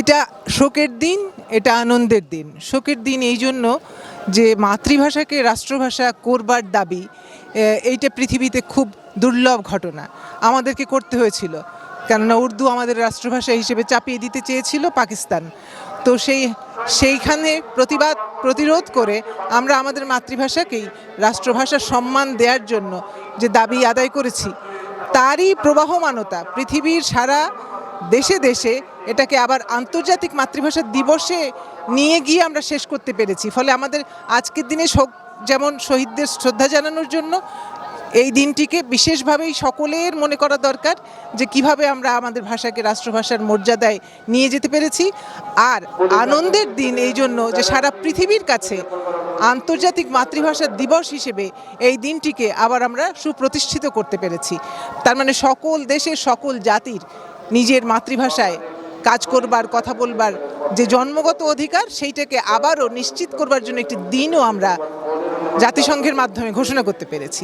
এটা শোকের দিন, এটা আনন্দের দিন। শোকের দিন এই জন্য যে মাতৃভাষাকে রাষ্ট্রভাষা করবার দাবি এইটা পৃথিবীতে খুব দুর্লভ ঘটনা। আমাদেরকে করতে হয়েছিল, কেননা উর্দু আমাদের রাষ্ট্রভাষা হিসেবে চাপিয়ে দিতে চেয়েছিল পাকিস্তান। তো সেইখানে প্রতিরোধ করে আমরা আমাদের মাতৃভাষাকেই রাষ্ট্রভাষার সম্মান দেওয়ার জন্য যে দাবি আদায় করেছি, তারই প্রবাহমানতা পৃথিবীর সারা দেশে দেশে এটাকে আবার আন্তর্জাতিক মাতৃভাষা দিবসে নিয়ে গিয়ে আমরা শেষ করতে পেরেছি। ফলে আমাদের আজকের দিনে যেমন শহীদদের শ্রদ্ধা জানানোর জন্য এই দিনটিকে বিশেষভাবেই সকলের মনে করা দরকার যে কিভাবে আমরা আমাদের ভাষাকে রাষ্ট্রভাষার মর্যাদায় নিয়ে যেতে পেরেছি। আর আনন্দের দিন এই জন্য যে সারা পৃথিবীর কাছে আন্তর্জাতিক মাতৃভাষা দিবস হিসেবে এই দিনটিকে আবার আমরা সুপ্রতিষ্ঠিত করতে পেরেছি। তার মানে সকল দেশের সকল জাতির নিজের মাতৃভাষায় কাজ করবার, কথা বলবার যে জন্মগত অধিকার, সেইটাকে আবারও নিশ্চিত করবার জন্য একটি দিনও আমরা জাতিসংঘের মাধ্যমে ঘোষণা করতে পেরেছি।